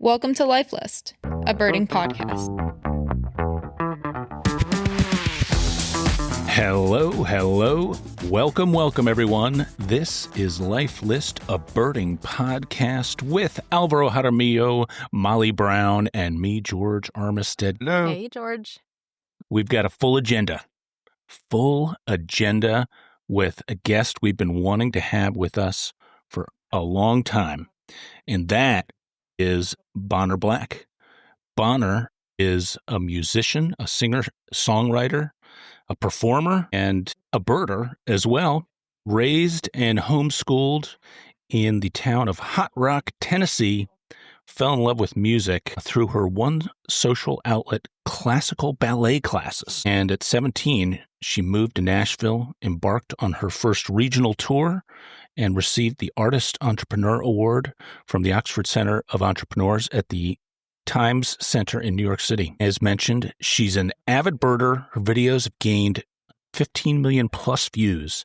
Welcome to Life List, a birding podcast. Hello. Welcome, everyone. This is Life List, a birding podcast with Alvaro Jaramillo, Molly Brown, and me, George Armistead. Hello. Hey, George. We've got a full agenda with a guest we've been wanting to have with us for a long time, and that is Bonner Black. Bonner is a musician, a singer-songwriter, a performer, and a birder as well, raised and homeschooled in the town of Hot Rock, Tennessee, fell in love with music through her one social outlet, classical ballet classes. And at 17, she moved to Nashville, embarked on her first regional tour, and received the Artist Entrepreneur Award from the Oxford Center of Entrepreneurs at the Times Center in New York City. As mentioned, she's an avid birder. Her videos have gained 15 million plus views,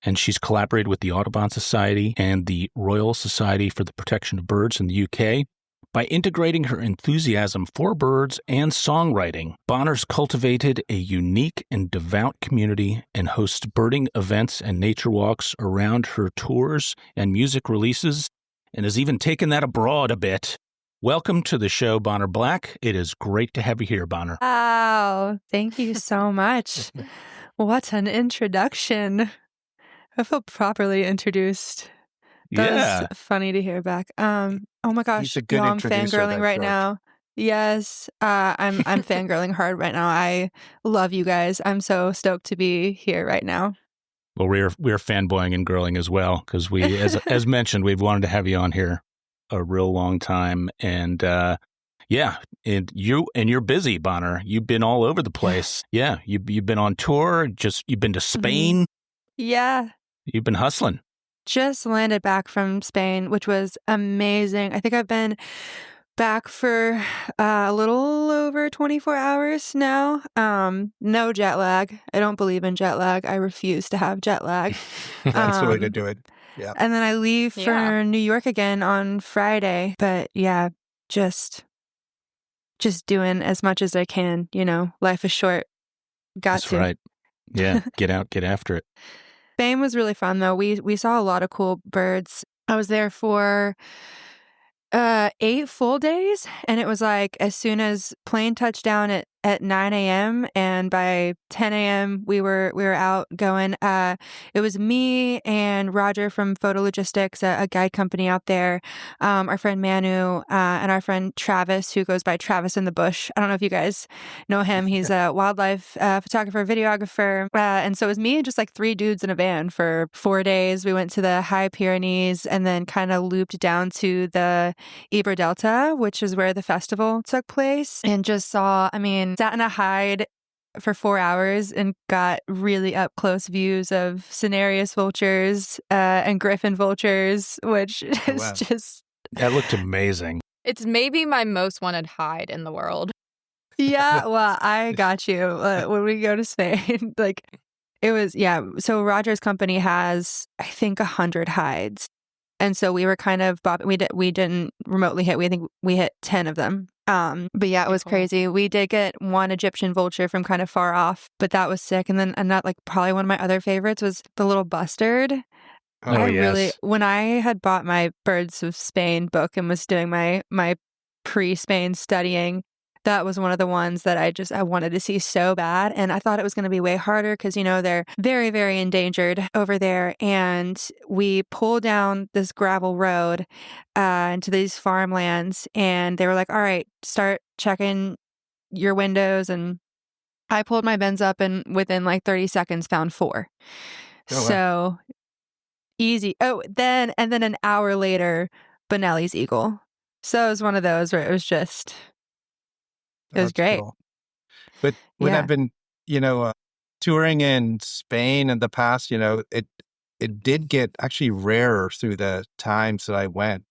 and she's collaborated with the Audubon Society and the Royal Society for the Protection of Birds in the UK. By integrating her enthusiasm for birds and songwriting, Bonner's cultivated a unique and devout community and hosts birding events and nature walks around her tours and music releases, and has even taken that abroad a bit. Welcome to the show, Bonner Black. It is great to have you here, Bonner. Wow, thank you so much. What an introduction. I feel properly introduced. That was funny to hear back. Oh my gosh, He's a good I'm introducer, fangirling right George. now. Yes, I'm fangirling hard right now. I love you guys. I'm so stoked to be here right now. Well, we're fanboying and girling as well, because we, as mentioned, we've wanted to have you on here a real long time, and and you're busy, Bonner. You've been all over the place. Yeah, you've been on tour. You've been to Spain. Yeah. You've been hustling. Just landed back from Spain, which was amazing. I think I've been back for a little over 24 hours now. No jet lag. I don't believe in jet lag. I refuse to have jet lag. That's the way to do it. Yeah. And then I leave for New York again on Friday. But yeah, just doing as much as I can. You know, life is short. That's right. Yeah, get out, get after it. Spain was really fun, though. We saw a lot of cool birds. I was there for 8 full days, and it was like as soon as plane touched down at 9 a.m. and by 10 a.m. we were out going. It was me and Roger from Photo Logistics, a guide company out there, our friend Manu, and our friend Travis, who goes by Travis in the Bush. I don't know if you guys know him. He's a wildlife photographer, videographer. And so it was me and just like 3 dudes in a van for 4 days. We went to the High Pyrenees and then kind of looped down to the Eber Delta, which is where the festival took place, and just sat in a hide for 4 hours and got really up close views of Cinereus vultures and griffin vultures, which is just... That looked amazing. It's maybe my most wanted hide in the world. Yeah, well, I got you. When we go to Spain, it was, so Roger's company has, I think, 100 hides. And so we were kind of, we didn't remotely hit, we think we hit 10 of them. But yeah, it was crazy. We did get one Egyptian vulture from kind of far off, but that was sick. And then, probably one of my other favorites was the little bustard. Oh, yes. When I had bought my Birds of Spain book and was doing my pre-Spain studying, that was one of the ones that I wanted to see so bad. And I thought it was going to be way harder because, they're very, very endangered over there. And we pulled down this gravel road into these farmlands, and they were like, all right, start checking your windows. And I pulled my bins up and within 30 seconds found 4. Oh, wow. So easy. Oh, then an hour later, Bonelli's eagle. So it was one of those where it was just... It was great. Cool. But when I've been, touring in Spain in the past, it did get actually rarer through the times that I went.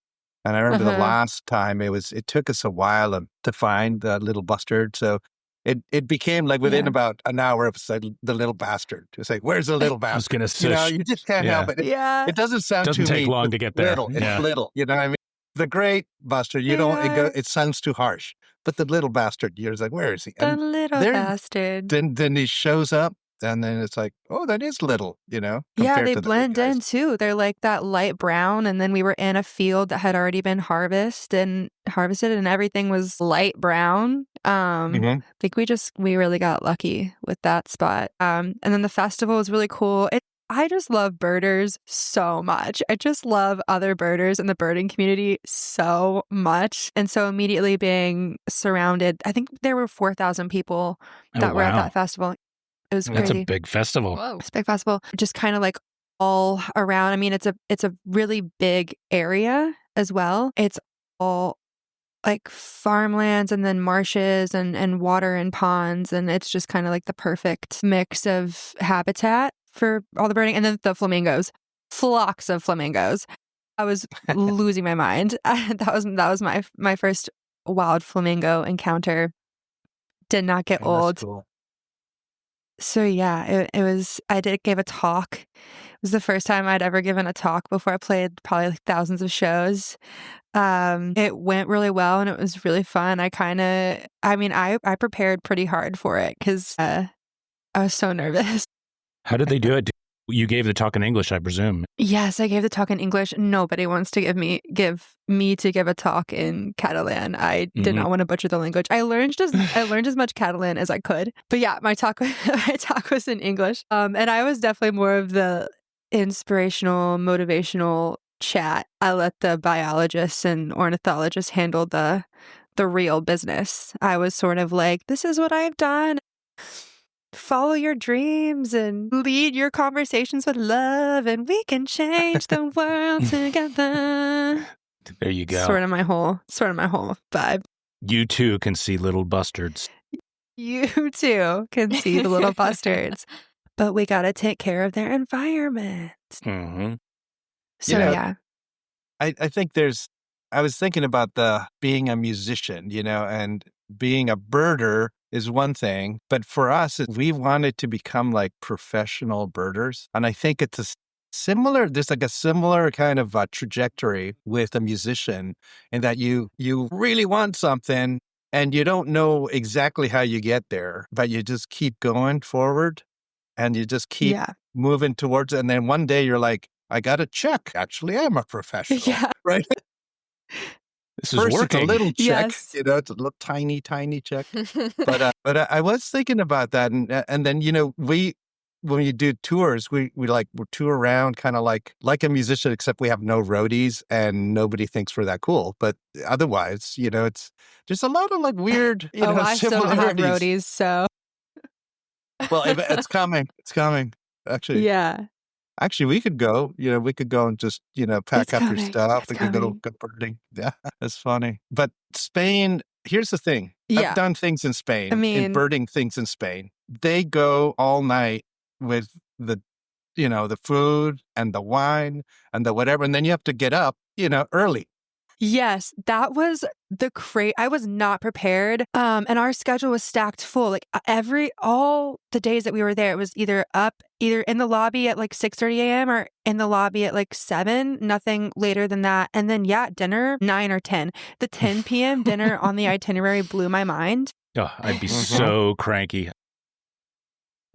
And I remember the last time it took us a while to find the little bustard. So it became within about an hour of the little bastard. It's like, where's the little bastard? I was going to say, you just can't help it. Yeah. It doesn't sound doesn't too take mean. long to get there. Little, it's little. You know what I mean? The great bastard. You don't. It sounds too harsh. But the little bastard. You're just like, where is he? The little bastard. Then he shows up, and then it's like, oh, that is little. Yeah, they to the big blend in guys. too. They're like that light brown, and then we were in a field that had already been harvested, and everything was light brown. I think we really got lucky with that spot. And then the festival was really cool. I just love birders so much. I just love other birders in the birding community so much. And so immediately being surrounded, I think there were 4,000 people that were at that festival. It was crazy. That's a big festival. Whoa. It's a big festival. Just kind of like all around. I mean, it's a really big area as well. It's all like farmlands and then marshes and water and ponds. And it's just kind of like the perfect mix of habitat for all the birding. And then the flamingos, flocks of flamingos. I was losing my mind. That was my first wild flamingo encounter. Did not get old. That's cool. So yeah, it was, I gave a talk. It was the first time I'd ever given a talk before I played probably like thousands of shows. It went really well and it was really fun. I prepared pretty hard for it because I was so nervous. How did they do it? You gave the talk in English, I presume. Yes, I gave the talk in English. Nobody wants to give me to give a talk in Catalan. I did not want to butcher the language. I learned as much Catalan as I could. But yeah, my talk was in English. And I was definitely more of the inspirational, motivational chat. I let the biologists and ornithologists handle the real business. I was sort of like, this is what I've done. Follow your dreams and lead your conversations with love, and we can change the world together. There you go. Sort of my whole vibe. You too can see little bustards. You too can see the little bustards, but we got to take care of their environment. Mm-hmm. So yeah, I think I was thinking about being a musician, and being a birder is one thing, but for us, we wanted to become like professional birders. And I think there's like a similar kind of trajectory with a musician in that you really want something and you don't know exactly how you get there, but you just keep going forward and you just keep moving towards it. And then one day you're like, I got a check. Actually, I'm a professional. Yeah. Right? This First, is working. it's a little check, Yes. it's a little tiny check. But I was thinking about that, and then when you do tours, we tour around kind of like a musician, except we have no roadies and nobody thinks we're that cool. But otherwise, it's just a lot of like weird, I still don't have similarities. roadies, so Well, it's coming. It's coming. Actually, yeah. Actually, we could go. We could go and just pack It's up your coming. stuff. It's We could go coming. birding. Yeah, that's funny. But Spain. Here's the thing. Yeah. I've done things in Spain. I mean- in birding things in Spain. They go all night with the food and the wine and the whatever, and then you have to get up early. Yes, that was I was not prepared. And our schedule was stacked full. Like all the days that we were there, it was either in the lobby at like 6:30 a.m. or in the lobby at like 7, nothing later than that. And then dinner 9 or 10. The 10 p.m. dinner on the itinerary blew my mind. Oh, I'd be so cranky.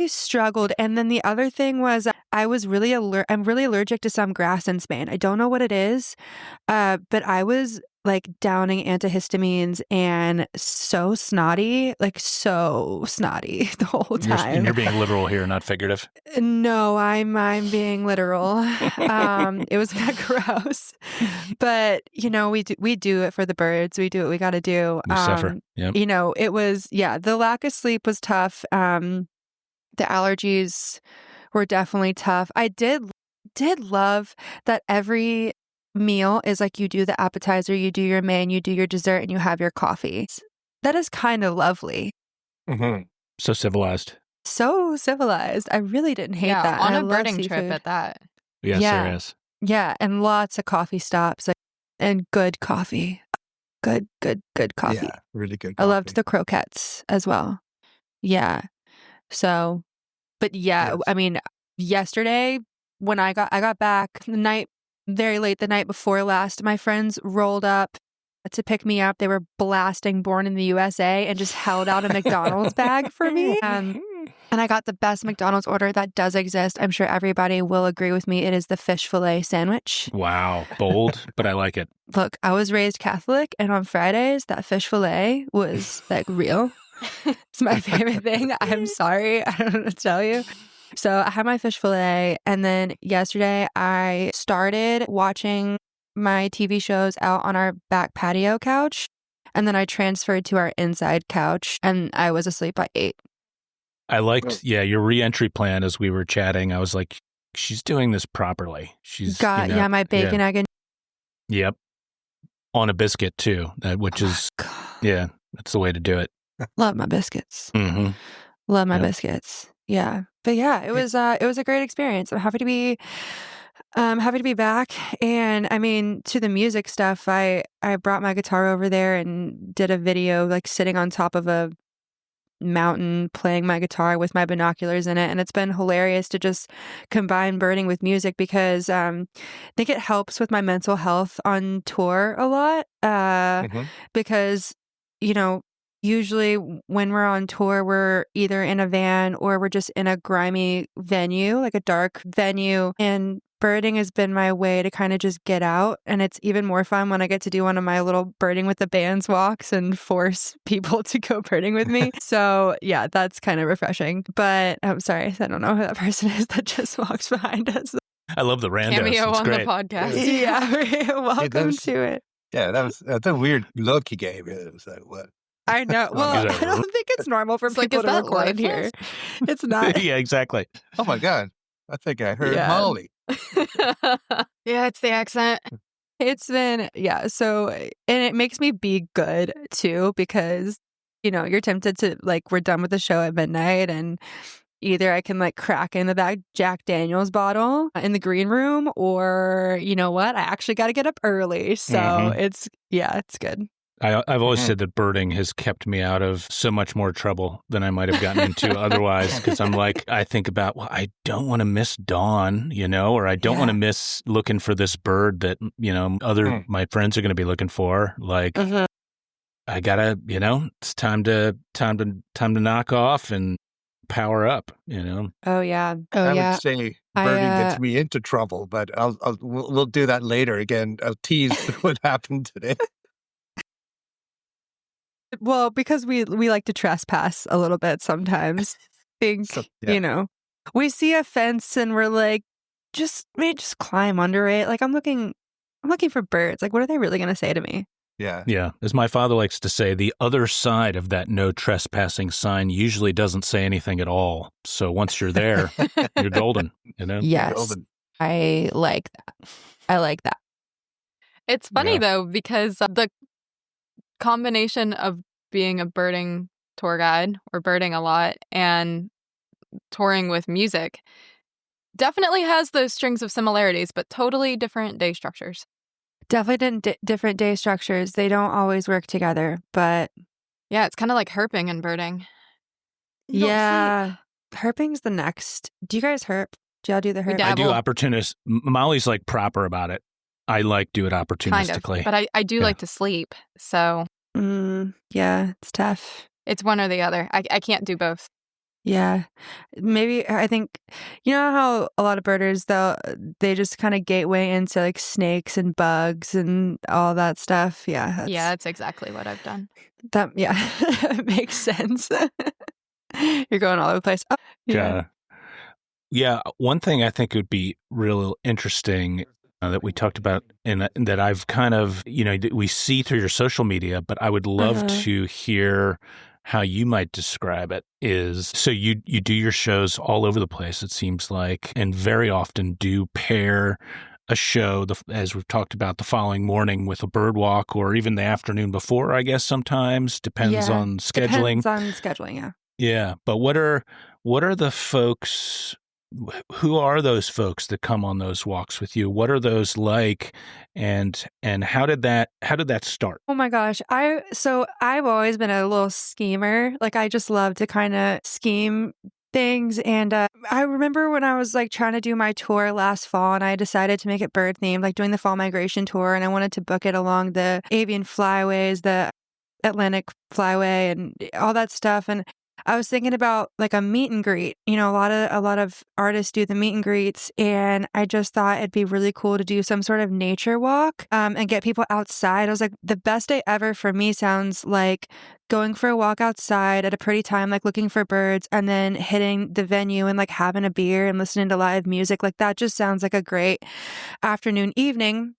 I struggled. And then the other thing was I was really I'm really allergic to some grass in Spain. I don't know what it is, but I was like downing antihistamines and so snotty the whole time. And you're being literal here, not figurative. No, I'm being literal. It was kind of gross, but we do it for the birds. We do what we got to do. You suffer. Yep. It was the lack of sleep was tough. The allergies were definitely tough. I did love that every meal is like you do the appetizer, you do your main, you do your dessert, and you have your coffee. That is kind of lovely. Mm-hmm. So civilized. So civilized. I really didn't hate that. On I a love birding seafood. trip at that. Yes, Yeah. there is. Yeah, and lots of coffee stops and good coffee. Good coffee. Yeah, really good. I loved coffee. the croquettes as well. Yeah. So, but yeah, Yes. I mean, yesterday when I got back the very late the night before last. My friends rolled up to pick me up. They were blasting Born in the USA and just held out a McDonald's bag for me. And I got the best McDonald's order that does exist. I'm sure everybody will agree with me. It is the fish fillet sandwich. Wow. Bold, but I like it. Look, I was raised Catholic, and on Fridays, that fish fillet was like real. It's my favorite thing. I'm sorry. I don't know what to tell you. So I had my fish fillet, and then yesterday I started watching my TV shows out on our back patio couch, and then I transferred to our inside couch, and I was asleep by 8. I liked, your re-entry plan as we were chatting. I was like, she's doing this properly. She's got, my bacon, egg, and... Yep. On a biscuit, too, which is, that's the way to do it. Love my biscuits. Mm-hmm. Love my biscuits. Yeah. But yeah, it was a great experience. I'm happy to be back. And I mean, to the music stuff, I brought my guitar over there and did a video like sitting on top of a mountain playing my guitar with my binoculars in it, and it's been hilarious to just combine birding with music because I think it helps with my mental health on tour a lot because usually when we're on tour we're either in a van or we're just in a grimy venue, like a dark venue, and birding has been my way to kind of just get out. And it's even more fun when I get to do one of my little birding with the bands walks and force people to go birding with me. So yeah, that's kind of refreshing. But I'm sorry, I don't know who that person is that just walks behind us. I love the randos. Cameo it's on great. the podcast. Yeah, welcome to it. Yeah, that's a weird look he gave. It was like, what? I know. Well, I don't think it's normal for people to record here. It's not. Yeah, exactly. Oh my God. I think I heard Molly. Yeah, it's the accent. It's been, so, and it makes me be good too, because, you're tempted to, like, we're done with the show at midnight and either I can like crack into that Jack Daniels bottle in the green room or, you know what, I actually got to get up early. So it's good. I've always said that birding has kept me out of so much more trouble than I might have gotten into otherwise, because I'm like, I think about, well, I don't want to miss dawn, or I don't want to miss looking for this bird that, my friends are going to be looking for. Like, I gotta, it's time to knock off and power up, Oh yeah. I would say birding gets me into trouble, but we'll do that later. Again, I'll tease what happened today. Well, because we like to trespass a little bit sometimes. We see a fence and we're like, just climb under it. Like I'm looking for birds. Like, what are they really going to say to me? Yeah. Yeah. As my father likes to say, the other side of that no trespassing sign usually doesn't say anything at all. So once you're there, you're golden, Yes. Golden. I like that. It's funny though, because the combination of being a birding tour guide or birding a lot and touring with music definitely has those strings of similarities, but totally different day structures. Definitely different day structures. They don't always work together, but yeah, it's kind of like herping and birding. Yeah, herping's the next. Do you guys herp? Do y'all do the herp? I do opportunist. Molly's like proper about it. I do it opportunistically. Kind of, but I do like to sleep, so yeah, it's tough. It's one or the other. I can't do both. Yeah, maybe I think how a lot of birders they just kind of gateway into like snakes and bugs and all that stuff. Yeah, that's exactly what I've done. That makes sense. You're going all over the place. Oh, yeah. One thing I think would be real interesting that we talked about and that I've kind of we see through your social media, but I would love to hear how you might describe it is, so you do your shows all over the place, it seems like, and very often do pair a show, as we've talked about, the following morning with a bird walk, or even the afternoon before, I guess sometimes. Depends on scheduling. Depends on scheduling, yeah. Yeah, but what are the folks... Who are those folks that come on those walks with you? What are those like? And how did that start? Oh my gosh. I've always been a little schemer. Like I just love to kind of scheme things. And I remember when I was like trying to do my tour last fall and I decided to make it bird themed, like doing the fall migration tour. And I wanted to book it along the avian flyways, the Atlantic flyway and all that stuff. And I was thinking about like a meet and greet. You know, a lot of artists do the meet and greets, and I just thought it'd be really cool to do some sort of nature walk and get people outside. I was like, the best day ever for me sounds like going for a walk outside at a pretty time, like looking for birds, and then hitting the venue and like having a beer and listening to live music. Like that just sounds like a great afternoon, evening.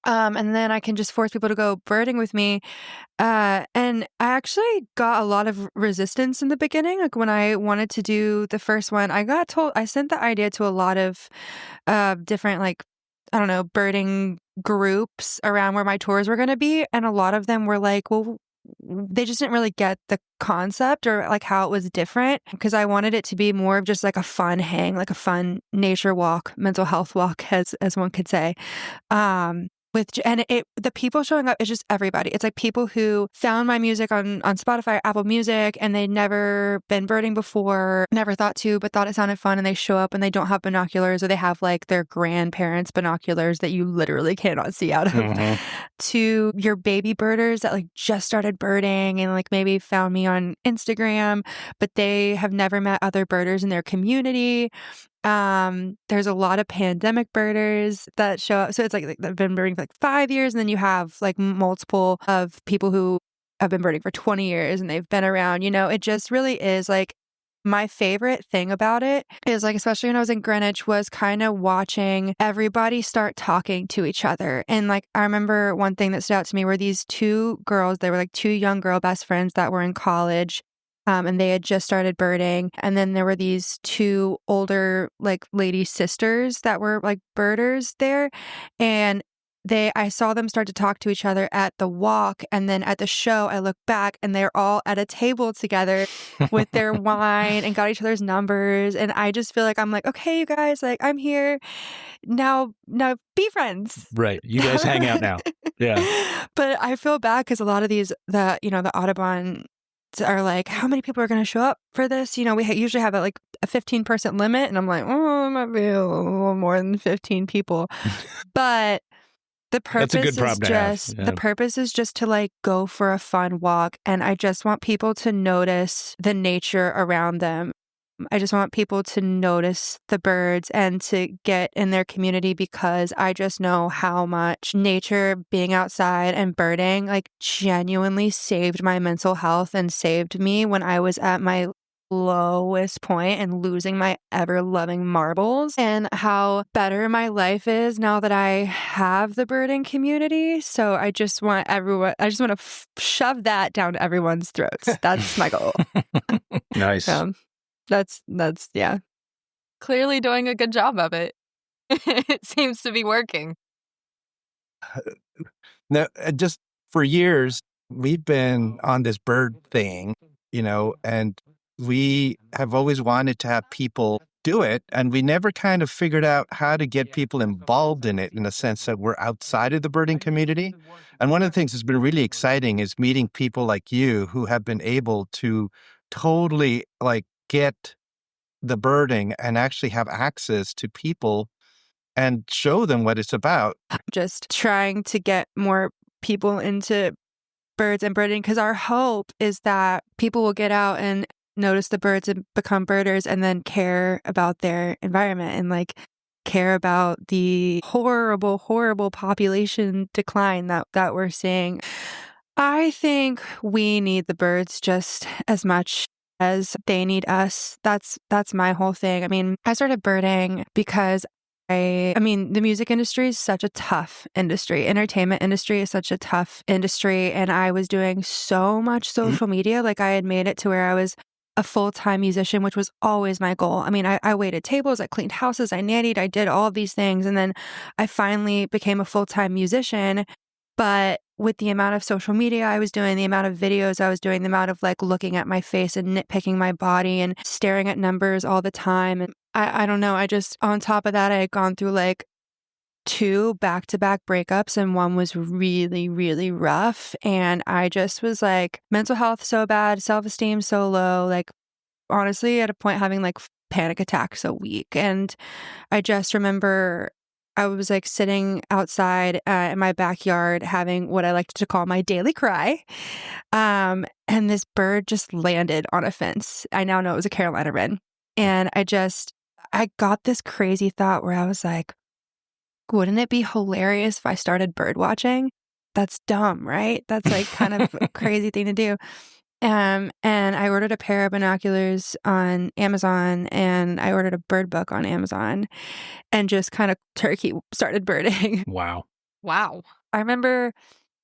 And then I can just force people to go birding with me. And I actually got a lot of resistance in the beginning. Like when I wanted to do the first one, I sent the idea to a lot of different, like, I don't know, birding groups around where my tours were going to be. And a lot of them were like, well, they just didn't really get the concept or like how it was different, because I wanted it to be more of just like a fun hang, like a fun nature walk, mental health walk, as one could say. The people showing up is just everybody. It's like people who found my music on Spotify or Apple Music, and they'd never been birding before, never thought to, but thought it sounded fun, and they show up and they don't have binoculars, or they have like their grandparents' binoculars that you literally cannot see out of. Mm-hmm. To your baby birders that like just started birding and like maybe found me on Instagram, but they have never met other birders in their community. There's a lot of pandemic birders that show up. So it's like they've been birding for like 5 years, and then you have like multiple of people who have been birding for 20 years and they've been around. You know, it just really is like, my favorite thing about it is like, especially when I was in Greenwich, was kind of watching everybody start talking to each other. And like, I remember one thing that stood out to me were these two girls. They were like two young girl best friends that were in college. And they had just started birding. And then there were these two older like lady sisters that were like birders there. And I saw them start to talk to each other at the walk. And then at the show, I looked back and they're all at a table together with their wine and got each other's numbers. And I just feel like I'm like, okay, you guys, like I'm here now be friends. Right. You guys hang out now. Yeah. But I feel bad because a lot of these, the Audubon are like, how many people are going to show up for this? You know, we usually have like a 15% limit. And I'm like, oh, it might be a little more than 15 people. But the purpose the purpose is just to like go for a fun walk. And I just want people to notice the nature around them. I just want people to notice the birds and to get in their community, because I just know how much nature, being outside and birding, like genuinely saved my mental health and saved me when I was at my lowest point and losing my ever-loving marbles, and how better my life is now that I have the birding community. So I just want to shove that down to everyone's throats. That's my goal. Nice. That's yeah. Clearly doing a good job of it. It seems to be working. No, just for years, we've been on this bird thing, you know, and we have always wanted to have people do it. And we never kind of figured out how to get people involved in it, in a sense that we're outside of the birding community. And one of the things that's been really exciting is meeting people like you who have been able to totally like get the birding and actually have access to people and show them what it's about. Just trying to get more people into birds and birding, because our hope is that people will get out and notice the birds and become birders, and then care about their environment and like care about the horrible, horrible population decline that we're seeing. I think we need the birds just as much as they need us. That's my whole thing. I mean, I started birding because I mean, the music industry is such a tough industry. Entertainment industry is such a tough industry. And I was doing so much social media. Like I had made it to where I was a full-time musician, which was always my goal. I mean, I waited tables, I cleaned houses, I nannied, I did all of these things. And then I finally became a full-time musician. But with the amount of social media I was doing, the amount of videos I was doing, the amount of like looking at my face and nitpicking my body and staring at numbers all the time. And I don't know. I just, on top of that, I had gone through like 2 back-to-back breakups, and one was really, really rough. And I just was like, mental health so bad, self-esteem so low, like honestly at a point having like panic attacks a week. And I just remember I was like sitting outside in my backyard having what I like to call my daily cry. And this bird just landed on a fence. I now know it was a Carolina wren. And I got this crazy thought where I was like, wouldn't it be hilarious if I started bird watching? That's dumb, right? That's like kind of a crazy thing to do. And I ordered a pair of binoculars on Amazon, and I ordered a bird book on Amazon, and just kind of turkey started birding. Wow. I remember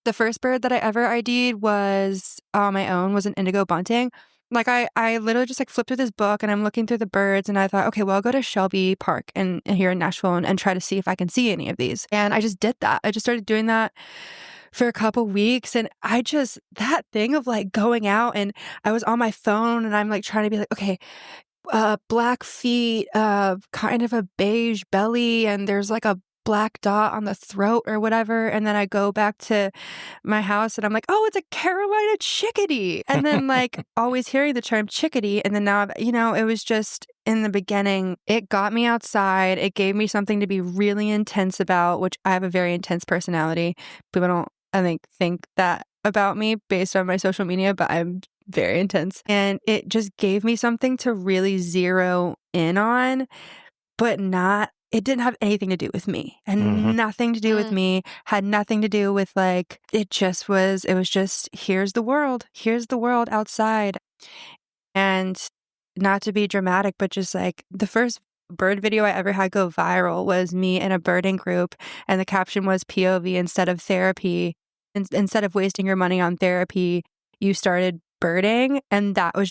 the first bird that I ever ID'd was on my own, was an indigo bunting. Like I literally just like flipped through this book and I'm looking through the birds and I thought, okay, well, I'll go to Shelby Park and here in Nashville and try to see if I can see any of these. And I just did that. I just started doing that for a couple weeks. And that thing of like going out and I was on my phone and I'm like trying to be like, okay, black feet, kind of a beige belly, and there's like a black dot on the throat or whatever. And then I go back to my house and I'm like, oh, it's a Carolina chickadee. And then like always hearing the term chickadee. And then now, it was just in the beginning, it got me outside. It gave me something to be really intense about, which I have a very intense personality. People don't, I think that about me based on my social media, but I'm very intense. And it just gave me something to really zero in on, but it didn't have anything to do with me and nothing to do with me, had nothing to do with like, it was just, here's the world outside. And not to be dramatic, but just like the first bird video I ever had go viral was me in a birding group. And the caption was POV instead of therapy. Instead of wasting your money on therapy, you started birding. And that I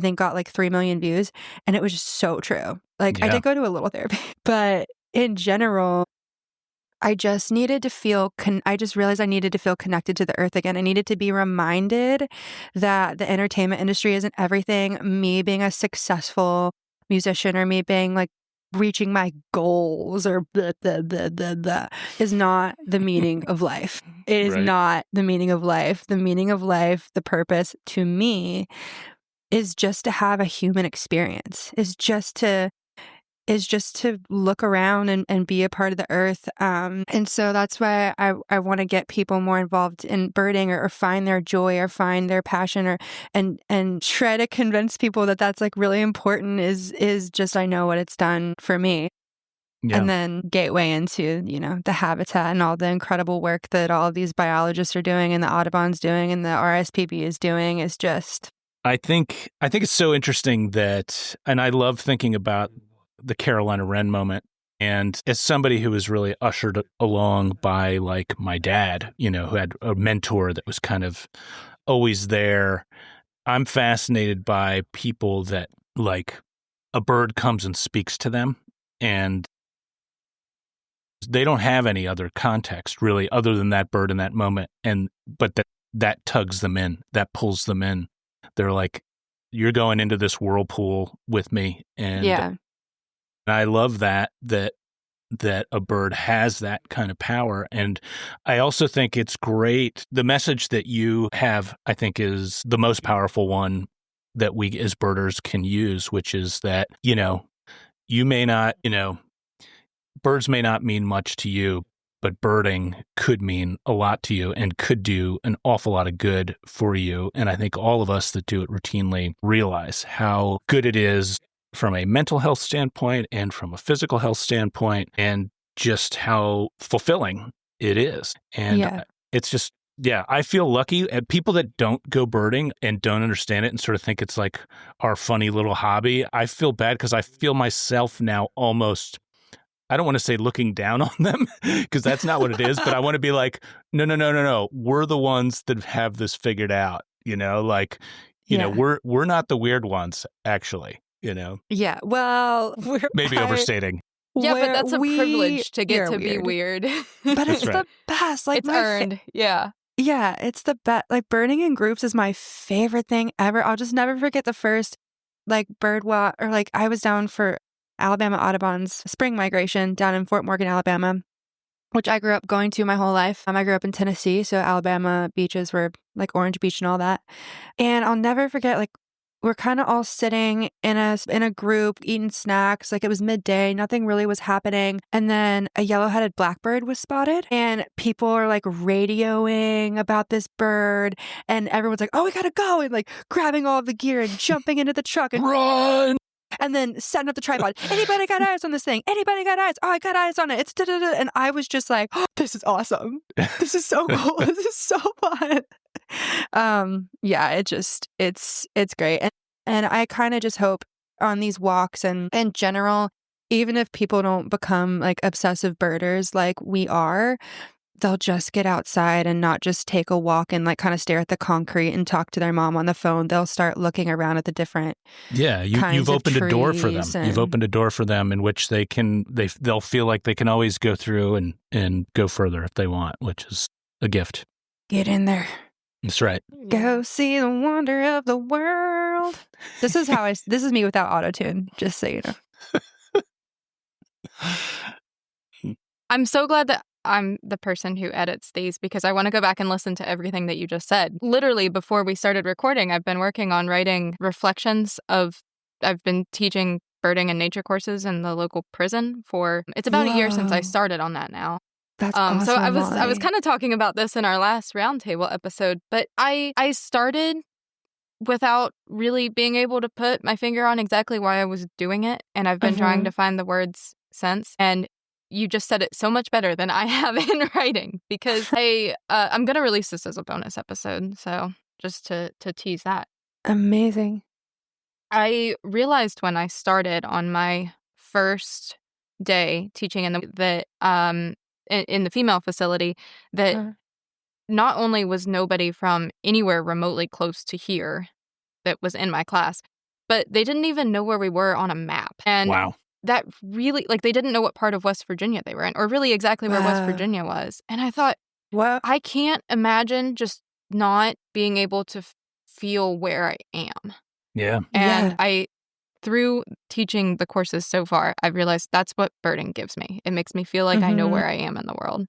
think got like 3 million views. And it was just so true. Like I did go to a little therapy, but in general, I just needed to feel, I just realized I needed to feel connected to the earth again. I needed to be reminded that the entertainment industry isn't everything. Me being a successful musician or me being like reaching my goals or blah, blah, blah, blah, blah, is not the meaning of life. It is not the meaning of life. The meaning of life, the purpose to me is just to have a human experience, is just to look around and be a part of the earth. And so that's why I want to get people more involved in birding or find their joy or find their passion and try to convince people that that's like really important is just, I know what it's done for me. Yeah. And then gateway into, the habitat and all the incredible work that all of these biologists are doing and the Audubon's doing and the RSPB is doing is just. I think it's so interesting that, and I love thinking about the Carolina wren moment. And as somebody who was really ushered along by like my dad, who had a mentor that was kind of always there, I'm fascinated by people that like a bird comes and speaks to them and they don't have any other context really other than that bird in that moment. But that tugs them in, that pulls them in. They're like, you're going into this whirlpool with me. And I love that a bird has that kind of power. And I also think it's great. The message that you have, I think, is the most powerful one that we as birders can use, which is that, you may not, birds may not mean much to you, but birding could mean a lot to you and could do an awful lot of good for you. And I think all of us that do it routinely realize how good it is from a mental health standpoint and from a physical health standpoint, and just how fulfilling it is. And it's just, I feel lucky. And people that don't go birding and don't understand it and sort of think it's like our funny little hobby, I feel bad because I feel myself now almost, I don't want to say looking down on them because that's not what it is, but I want to be like, no. We're the ones that have this figured out, we're not the weird ones, actually. Yeah. Well, we're maybe overstating. Yeah, but that's a privilege to get to be weird. But it's the best. Like it's earned. Yeah. Yeah, it's the best. Like birding in groups is my favorite thing ever. I'll just never forget the first like bird walk, or like I was down for Alabama Audubon's spring migration down in Fort Morgan, Alabama, which I grew up going to my whole life. I grew up in Tennessee, so Alabama beaches were like Orange Beach and all that. And I'll never forget, like, we're kind of all sitting in a group eating snacks. Like it was midday, nothing really was happening. And then a yellow-headed blackbird was spotted, and people are like radioing about this bird, and everyone's like, "Oh, we gotta go!" and like grabbing all of the gear and jumping into the truck and run. And then setting up the tripod. Anybody got eyes on this thing? Anybody got eyes? Oh, I got eyes on it. It's da-da-da. And I was just like, oh, this is awesome. This is so cool. This is so fun. Yeah, it's great. And I kind of just hope on these walks and in general, even if people don't become like obsessive birders like we are, they'll just get outside and not just take a walk and like kind of stare at the concrete and talk to their mom on the phone. They'll start looking around at the different you've opened a door for them. You've opened a door for them in which they'll feel like they can always go through and go further if they want, which is a gift. Get in there. That's right. Go see the wonder of the world. This is me without auto-tune, just so you know. I'm so glad that I'm the person who edits these because I want to go back and listen to everything that you just said. Literally, before we started recording, I've been working on writing reflections I've been teaching birding and nature courses in the local prison it's about a year since I started on that now. That's awesome, so I was kind of talking about this in our last roundtable episode, but I started without really being able to put my finger on exactly why I was doing it, and I've been trying to find the words since. And you just said it so much better than I have in writing because I'm going to release this as a bonus episode, so just to tease that. Amazing. I realized when I started on my first day teaching in the female facility that not only was nobody from anywhere remotely close to here that was in my class, but they didn't even know where we were on a map. And wow. That really, like, they didn't know what part of West Virginia they were in, or really exactly where West Virginia was. And I thought, I can't imagine just not being able to feel where I am. Yeah. And through teaching the courses so far, I've realized that's what birding gives me. It makes me feel like I know where I am in the world.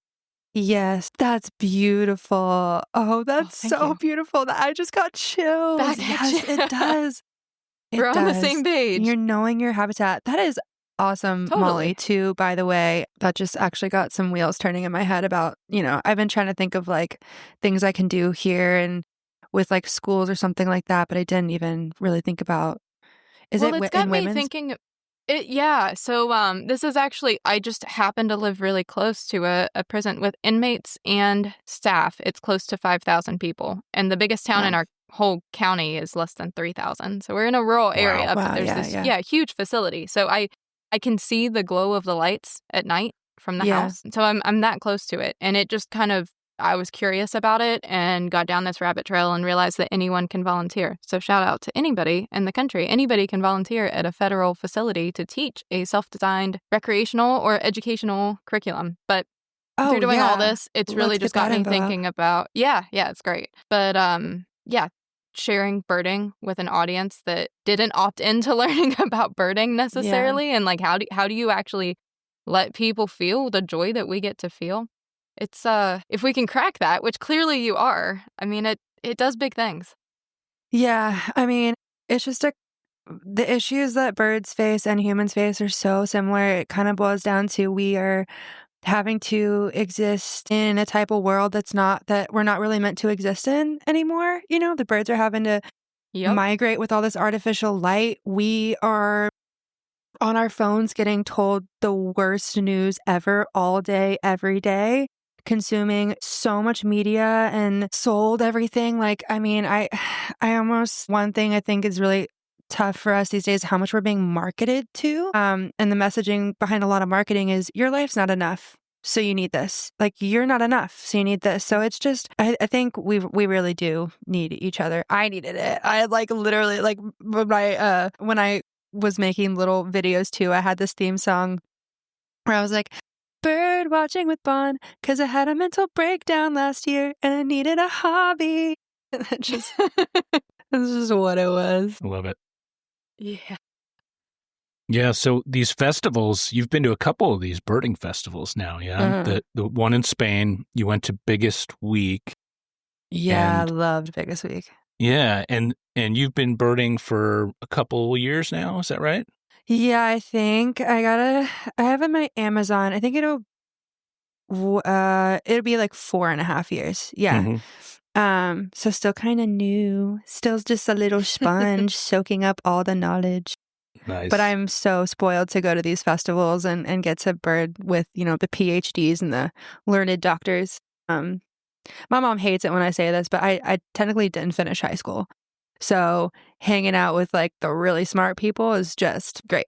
Yes, that's beautiful. Oh, that's so beautiful. I just got chills. Yes, it does. We're on the same page. You're knowing your habitat. That is awesome, Molly, too, by the way. That just actually got some wheels turning in my head about, I've been trying to think of like things I can do here and with like schools or something like that, but I didn't even really think about. It's got me thinking. So this is actually, I just happen to live really close to a prison with inmates and staff. It's close to 5,000 people, and the biggest town in our whole county is less than 3,000. So we're in a rural area, but there's this huge facility. So I can see the glow of the lights at night from the house. So I'm that close to it, and it just kind of, I was curious about it and got down this rabbit trail and realized that anyone can volunteer. So shout out to anybody in the country. Anybody can volunteer at a federal facility to teach a self-designed recreational or educational curriculum. But through doing all this, it's really just got me thinking about, it's great. But sharing birding with an audience that didn't opt into learning about birding necessarily. And like, how do you actually let people feel the joy that we get to feel? It's if we can crack that, which clearly you are, I mean, it does big things. Yeah, I mean, it's just the issues that birds face and humans face are so similar. It kind of boils down to we are having to exist in a type of world that we're not really meant to exist in anymore. The birds are having to migrate with all this artificial light. We are on our phones getting told the worst news ever all day, every day, consuming so much media and sold everything. Like, I mean, I almost, one thing I think is really tough for us these days, how much we're being marketed to. And the messaging behind a lot of marketing is your life's not enough, so you need this. Like, you're not enough, so you need this. So it's just, I think we really do need each other. I needed it. I like literally like when I was making little videos too, I had this theme song where I was like, bird watching with Bon, because I had a mental breakdown last year and I needed a hobby. And that's just what it was. I love it. Yeah. Yeah, so these festivals, you've been to a couple of these birding festivals now, yeah? The one in Spain, you went to Biggest Week. Yeah, I loved Biggest Week. Yeah, and you've been birding for a couple years now, is that right? Yeah, I think I have in my Amazon. I think it'll be like 4.5 years. Yeah. Mm-hmm. So still kind of new, still just a little sponge soaking up all the knowledge. Nice. But I'm so spoiled to go to these festivals and get to bird with, the PhDs and the learned doctors. My mom hates it when I say this, but I technically didn't finish high school. So hanging out with like the really smart people is just great.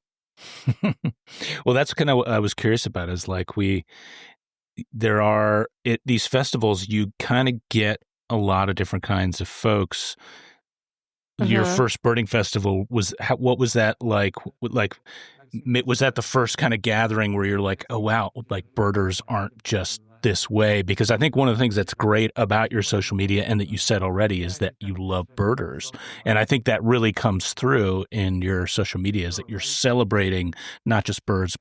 Well, that's kind of what I was curious about is like these festivals, you kind of get a lot of different kinds of folks. Your first birding festival what was that like? Like, was that the first kind of gathering where you're like, oh, wow, like birders aren't just this way? Because I think one of the things that's great about your social media and that you said already is that you love birders. And I think that really comes through in your social media is that you're celebrating not just birds,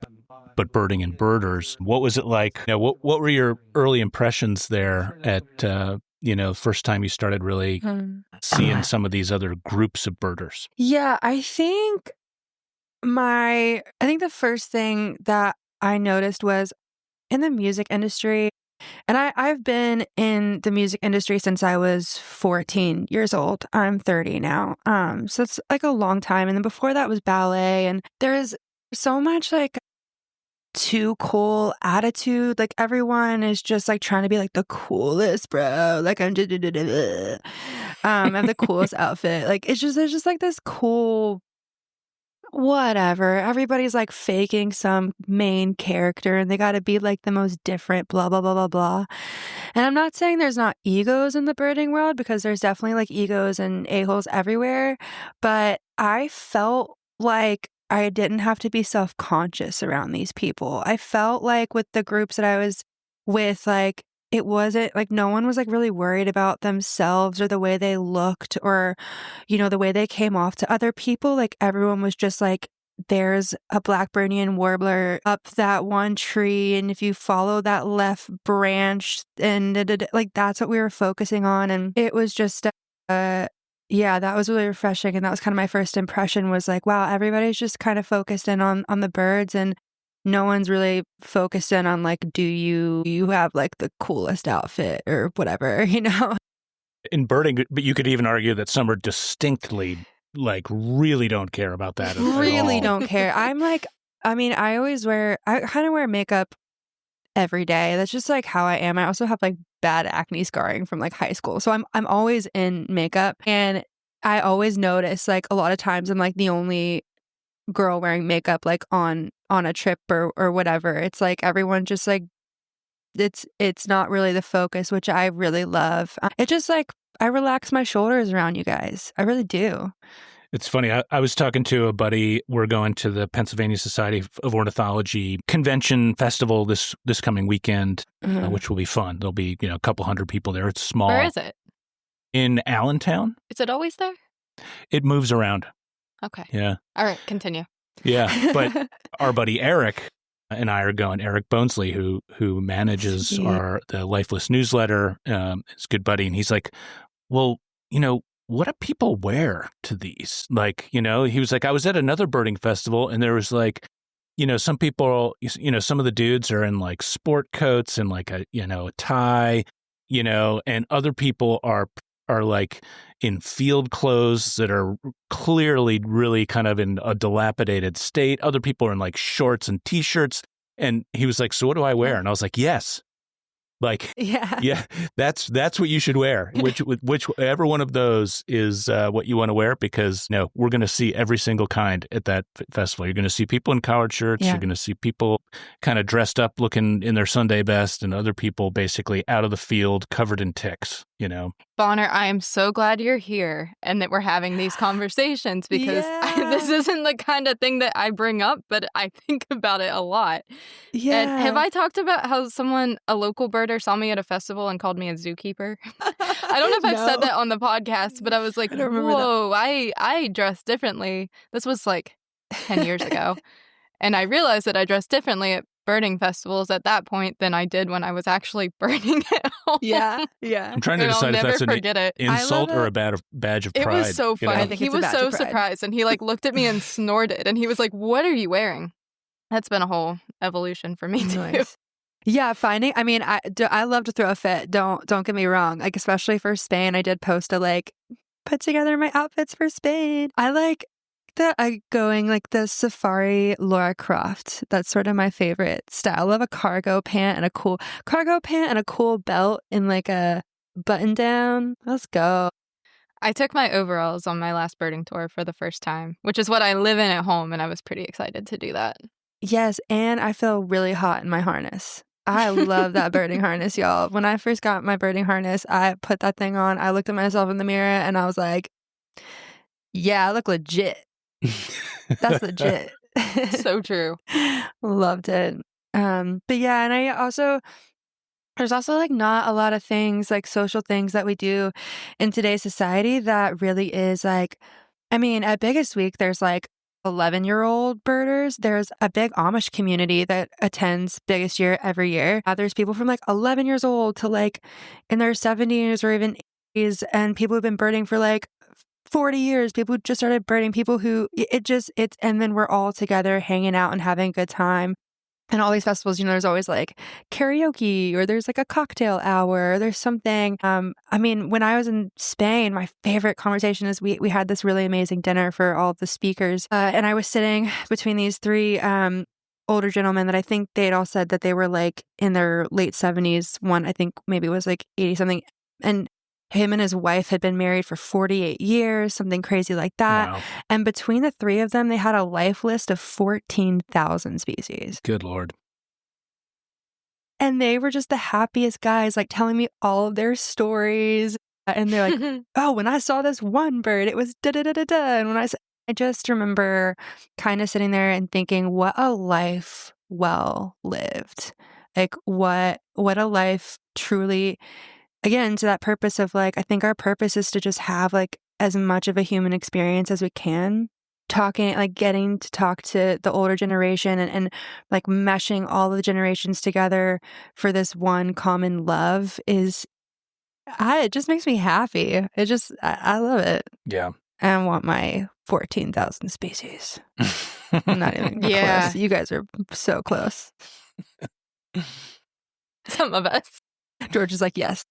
but birding and birders. What was it like? What were your early impressions there at, first time you started really seeing some of these other groups of birders? Yeah, I think the first thing that I noticed was in the music industry, and I've been in the music industry since I was 14 years old. I'm 30 now. So it's like a long time. And then before that was ballet, and there's so much like too cool attitude. Like everyone is just like trying to be like the coolest, bro. Like I'm just I have the coolest outfit. Like there's just like this cool whatever. Everybody's like faking some main character and they got to be like the most different, blah, blah, blah, blah, blah. And I'm not saying there's not egos in the birding world because there's definitely like egos and a-holes everywhere. But I felt like I didn't have to be self-conscious around these people. I felt like with the groups that I was with, like, it wasn't like no one was like really worried about themselves or the way they looked or, the way they came off to other people. Like everyone was just like, there's a Blackburnian warbler up that one tree. And if you follow that left branch and like, that's what we were focusing on. And it was just, yeah, that was really refreshing. And that was kind of my first impression was like, wow, everybody's just kind of focused in on the birds and no one's really focused in on like, do you have like the coolest outfit or whatever, In birding, but you could even argue that some are distinctly like really don't care about that at really all. Don't care. I kind of wear makeup every day. That's just like how I am. I also have like bad acne scarring from like high school. So I'm always in makeup and I always notice like a lot of times I'm like the only girl wearing makeup like on a trip or whatever. It's like everyone just like it's not really the focus, which I really love. It just like I relax my shoulders around you guys. I really do. It's funny. I was talking to a buddy. We're going to the Pennsylvania Society of Ornithology convention festival this coming weekend, which will be fun. There'll be a couple hundred people there. It's small. Where is it? In Allentown. Is it always there? It moves around. Okay. Yeah. All right. Continue. Yeah, but our buddy Eric and I are going. Eric Bonesley, who manages the Lifeless newsletter, is a good buddy, and he's like, well, what do people wear to these? Like, he was like, I was at another birding festival, and there was like, some people, some of the dudes are in like sport coats and like a tie, and other people are like in field clothes that are clearly really kind of in a dilapidated state. Other people are in like shorts and t-shirts. And he was like, so what do I wear? And I was like, yes. Like, yeah, that's what you should wear. Whichever one of those is what you want to wear, because we're going to see every single kind at that festival. You're going to see people in collared shirts. You're going to see people kind of dressed up, looking in their Sunday best, and other people basically out of the field, covered in ticks. Bonner, I am so glad you're here and that we're having these conversations because this isn't the kind of thing that I bring up, but I think about it a lot. Yeah. And have I talked about how a local birder saw me at a festival and called me a zookeeper? I don't know if I've said that on the podcast, but I was like, whoa, I dress differently. This was like 10 years ago. And I realized that I dress differently birding festivals at that point than I did when I was actually birding at home. Yeah. I'm trying to decide if that's an insult or a badge of pride. It was so funny. He was so surprised, and he looked at me and snorted, and he was like, "What are you wearing?" That's been a whole evolution for me too. Yeah, I love to throw a fit. Don't get me wrong. Like, especially for Spain, I did post a put together my outfits for Spain. I like going the safari Laura Croft. That's sort of my favorite style. I love a cargo pant and a cool belt and a button down. Let's go. I took my overalls on my last birding tour for the first time, which is what I live in at home, and I was pretty excited to do that. Yes, and I feel really hot in my harness. I love that birding harness, y'all. When I first got my birding harness, I put that thing on. I looked at myself in the mirror and I was like, yeah, I look legit. That's legit. So true. Loved it. But yeah, and there's also not a lot of things, social things that we do in today's society that really is at Biggest Week, there's 11-year-old birders. There's a big Amish community that attends Biggest Year every year. There's people from 11 years old to in their 70s or even 80s, and people who've been birding for 40 years, people who just started birding, people who and then we're all together hanging out and having a good time. And all these festivals, there's always karaoke, or there's a cocktail hour, or there's something. When I was in Spain, my favorite conversation is we had this really amazing dinner for all of the speakers. And I was sitting between these three older gentlemen that I think they had all said that they were in their late 70s. One, I think maybe was 80 something. And him and his wife had been married for 48 years, something crazy like that. Wow. And between the three of them, they had a life list of 14,000 species. Good Lord. And they were just the happiest guys, telling me all of their stories. And they're like, oh, when I saw this one bird, it was da-da-da-da-da. And when I just remember kind of sitting there and thinking, what a life well lived. What a life truly... Again, to that purpose of I think our purpose is to just have as much of a human experience as we can. Getting to talk to the older generation and meshing all the generations together for this one common love it just makes me happy. I love it. Yeah. I want my 14,000 species. I'm not even close. You guys are so close. Some of us. George is yes.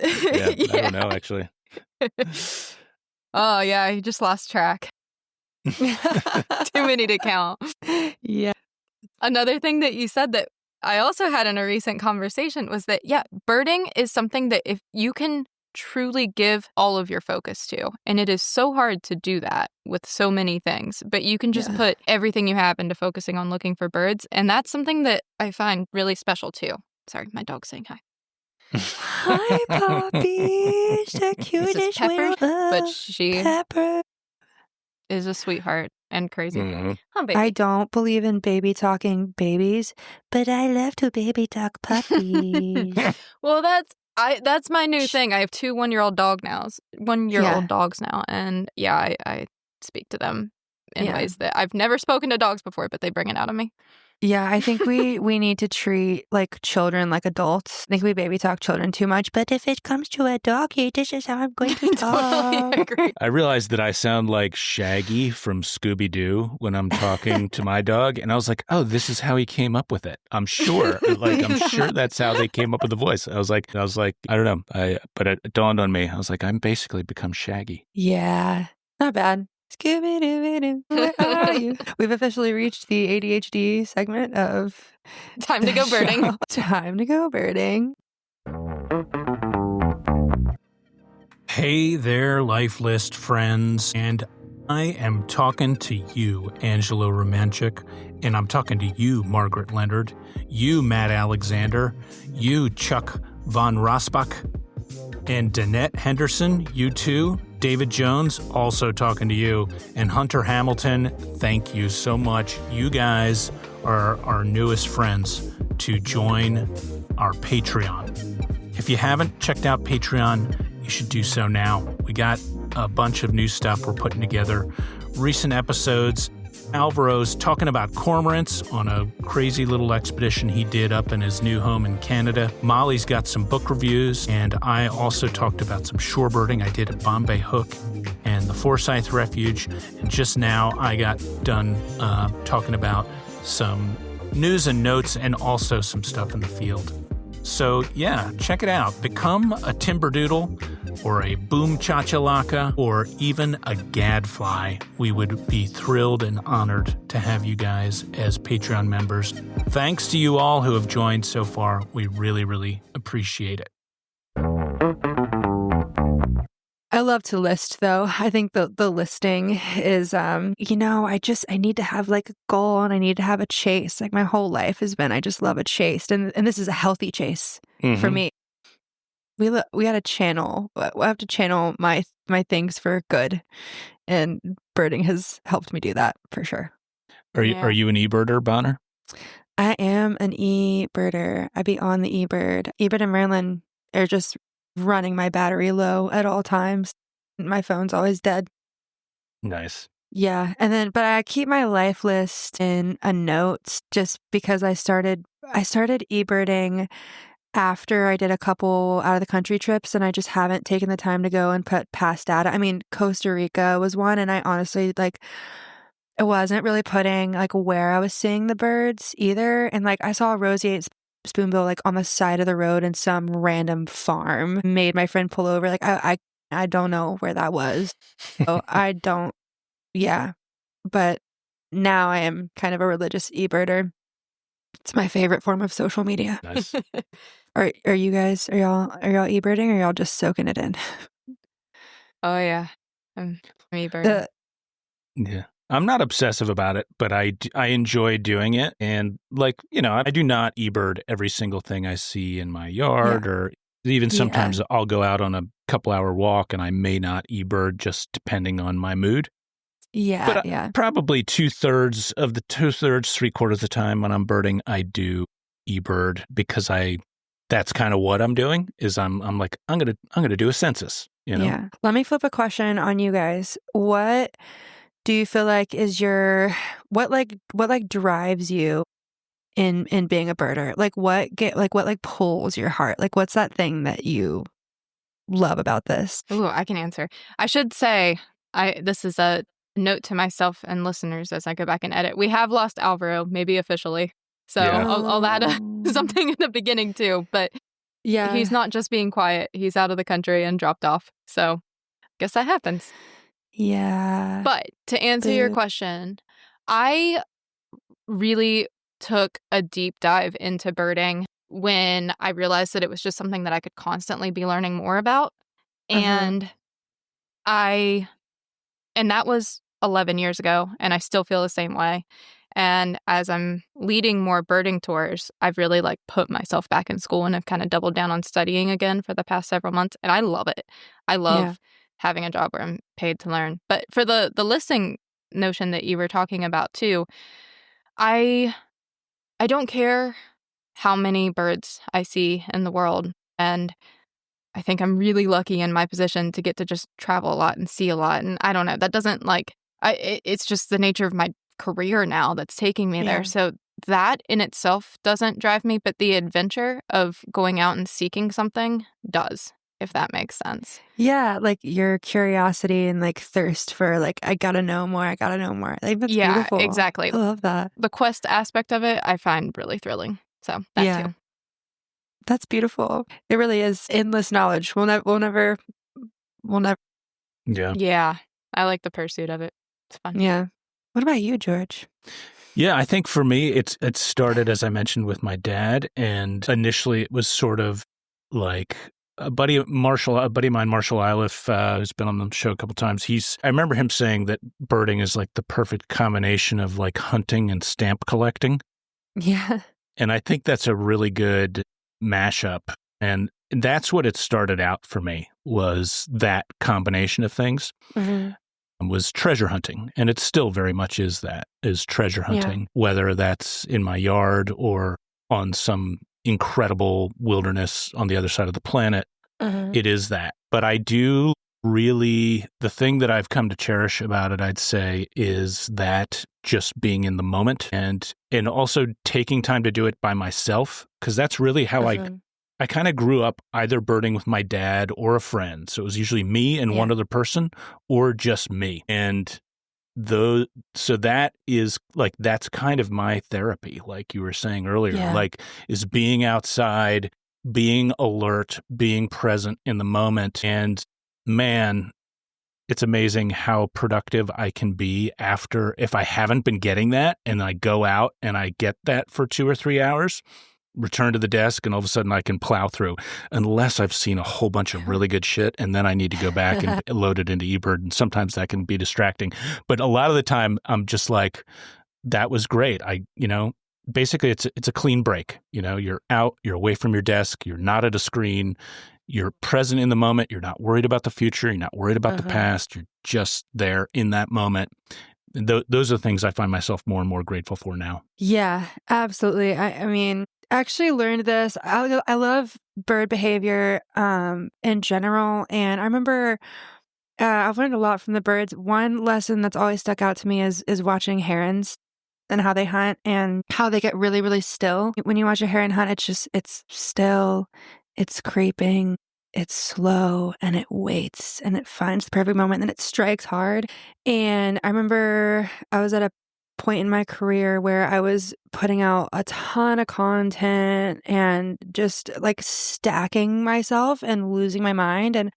Yeah, I don't know, actually. Oh, yeah, he just lost track. Too many to count. Yeah. Another thing that you said that I also had in a recent conversation was that, birding is something that if you can truly give all of your focus to, and it is so hard to do that with so many things, but you can just put everything you have into focusing on looking for birds, and that's something that I find really special too. Sorry, my dog's saying hi. Hi, Poppy. The cutest Pepper, but she is a sweetheart and crazy. Mm-hmm. Huh, baby? I don't believe in baby talking babies, but I love to baby talk puppies. Well, that's my new thing. I have 2 one-year-old dogs now, and I speak to them in ways that I've never spoken to dogs before, but they bring it out of me. Yeah, I think we need to treat children like adults. I think we baby talk children too much, but if it comes to a doggy, this is how I'm going to talk. Totally agree. I realize that I sound like Shaggy from Scooby-Doo when I'm talking to my dog, and I was like, oh, this is how he came up with it. I'm sure. I'm sure that's how they came up with the voice. I was like, I don't know. But it dawned on me. I was like, I'm basically become Shaggy. Yeah, not bad. Scooby-Doo, where are you? We've officially reached the ADHD segment of Time to go birding. Show. Time to go birding. Hey there, Life List friends, and I am talking to you, Angelo Romanchik, and I'm talking to you, Margaret Leonard, you, Matt Alexander, you, Chuck Von Rosbach, and Danette Henderson, you too. David Jones, also talking to you. And Hunter Hamilton, thank you so much. You guys are our newest friends to join our Patreon. If you haven't checked out Patreon, you should do so now. We got a bunch of new stuff we're putting together. Recent episodes, Alvaro's talking about cormorants on a crazy little expedition he did up in his new home in Canada. Molly's got some book reviews, and I also talked about some shorebirding I did at Bombay Hook and the Forsyth Refuge. And just now I got done talking about some news and notes and also some stuff in the field. So yeah, check it out. Become a timberdoodle or a boom chachalaka or even a gadfly. We would be thrilled and honored to have you guys as Patreon members. Thanks to you all who have joined so far. We really, really appreciate it. I love to list, though. I think the listing is, I need to have like a goal and I need to have a chase. Like my whole life has been, I just love a chase. And this is a healthy chase for me. We got to channel. I have to channel my things for good. And birding has helped me do that for sure. Are you an e-birder, Bonner? I am an e-birder. I be on the e-bird. E-bird and Maryland are just running my battery low at all times. My phone's always dead. Nice. Yeah. But I keep my life list in a note just because I started e-birding after I did a couple out of the country trips and I just haven't taken the time to go and put past data. I mean, Costa Rica was one and I honestly I wasn't really putting where I was seeing the birds either. And I saw a roseate spoonbill on the side of the road in some random farm. Made my friend pull over. I don't know where that was. So I don't. Yeah, but now I am kind of a religious e-birder. It's my favorite form of social media. Nice. Are you guys? Are y'all e-birding or are y'all just soaking it in? Oh yeah, I'm e-birding. Yeah. I'm not obsessive about it, but I enjoy doing it. And I do not e-bird every single thing I see in my yard or even sometimes I'll go out on a couple hour walk and I may not e-bird just depending on my mood. Yeah. But probably 2/3 of the 3/4 of the time when I'm birding, I do e-bird because that's kind of what I'm doing is I'm going to do a census, Yeah. Let me flip a question on you guys. What do you feel like is what drives you in being a birder? What pulls your heart? What's that thing that you love about this? Ooh, I can answer. I should say this is a note to myself and listeners as I go back and edit. We have lost Alvaro, maybe officially. So I'll add something in the beginning too, but he's not just being quiet. He's out of the country and dropped off. So I guess that happens. Yeah. But to answer your question, I really took a deep dive into birding when I realized that it was just something that I could constantly be learning more about. And that was 11 years ago, and I still feel the same way. And as I'm leading more birding tours, I've really put myself back in school and I've kind of doubled down on studying again for the past several months. And I love it. I love having a job where I'm paid to learn. But for the listing notion that you were talking about too, I don't care how many birds I see in the world. And I think I'm really lucky in my position to get to just travel a lot and see a lot. And I don't know, that doesn't it's just the nature of my career now that's taking me there. So that in itself doesn't drive me, but the adventure of going out and seeking something does, if that makes sense. Yeah, your curiosity and thirst for I gotta know more, I gotta know more. That's beautiful. Exactly. I love that. The quest aspect of it, I find really thrilling. So that too. That's beautiful. It really is endless knowledge. We'll never. Yeah. Yeah. I like the pursuit of it. It's fun. Yeah. What about you, George? Yeah, I think for me, it started, as I mentioned, with my dad. And initially it was sort of a buddy of mine, Marshall Iliff, who's been on the show a couple times. I remember him saying that birding is the perfect combination of hunting and stamp collecting. Yeah. And I think that's a really good mashup. And that's what it started out for me, was that combination of things. Was treasure hunting. And it still very much is treasure hunting, whether that's in my yard or on some incredible wilderness on the other side of the planet. It is that. But I do really, the thing that I've come to cherish about it, I'd say, is that just being in the moment and also taking time to do it by myself, because that's really how I kind of grew up either birding with my dad or a friend. So it was usually me and one other person or just me. And so that is like, that's kind of my therapy, like you were saying earlier, like is being outside, being alert, being present in the moment. And man, it's amazing how productive I can be after, if I haven't been getting that and I go out and I get that for 2 or 3 hours, return to the desk, and all of a sudden I can plow through, unless I've seen a whole bunch of really good shit, and then I need to go back and load it into eBird, and sometimes that can be distracting. But a lot of the time I'm just like, that was great. Basically it's a clean break. You're out, you're away from your desk, you're not at a screen, you're present in the moment, you're not worried about the future, you're not worried about the past, you're just there in that moment. Those are the things I find myself more and more grateful for now. Yeah, absolutely. I mean, actually learned this. I love bird behavior in general. And I remember I've learned a lot from the birds. One lesson that's always stuck out to me is watching herons and how they hunt and how they get really, really still. When you watch a heron hunt, it's still, it's creeping, it's slow, and it waits and it finds the perfect moment and it strikes hard. And I remember I was at a point in my career where I was putting out a ton of content and just like stacking myself and losing my mind. And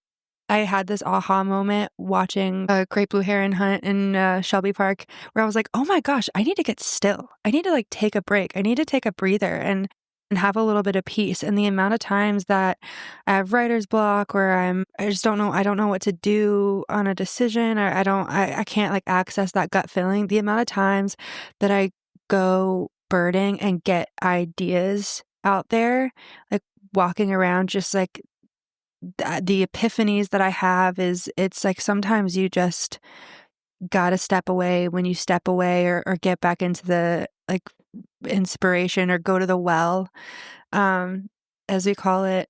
I had this aha moment watching a great blue heron hunt in Shelby Park, where I was like, oh my gosh, I need to get still. I need to like take a break. I need to take a breather and have a little bit of peace. And the amount of times that I have writer's block where I just don't know, I don't know what to do on a decision, or I can't like access that gut feeling. The amount of times that I go birding and get ideas out there, like walking around, just like the epiphanies that I have it's like sometimes you just gotta step away. When you step away or get back into the like inspiration or go to the well, as we call it,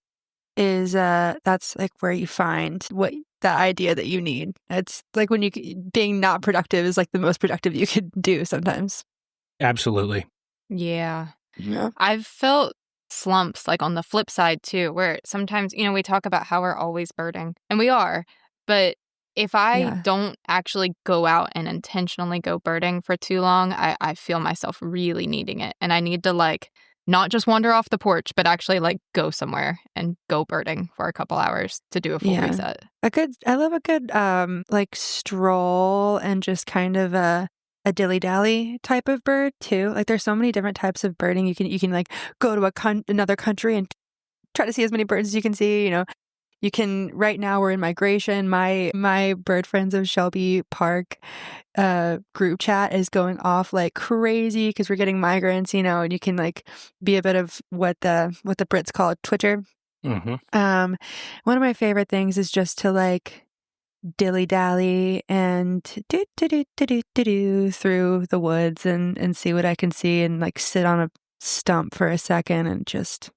is that's like where you find what the idea that you need. It's like when being not productive is like the most productive you could do sometimes. Absolutely. Yeah. I've felt slumps like on the flip side too, where sometimes, we talk about how we're always birding, and we are, but if I don't actually go out and intentionally go birding for too long, I feel myself really needing it. And I need to like not just wander off the porch, but actually like go somewhere and go birding for a couple hours to do a full reset. I love a good like stroll and just kind of a dilly-dally type of bird too. Like there's so many different types of birding. You can like go to another country and try to see as many birds as you can see, You can, right now we're in migration. My bird friends of Shelby Park group chat is going off like crazy because we're getting migrants, and you can like be a bit of what the Brits call a twitcher. Mm-hmm. One of my favorite things is just to like dilly-dally and do through the woods and see what I can see and like sit on a stump for a second and just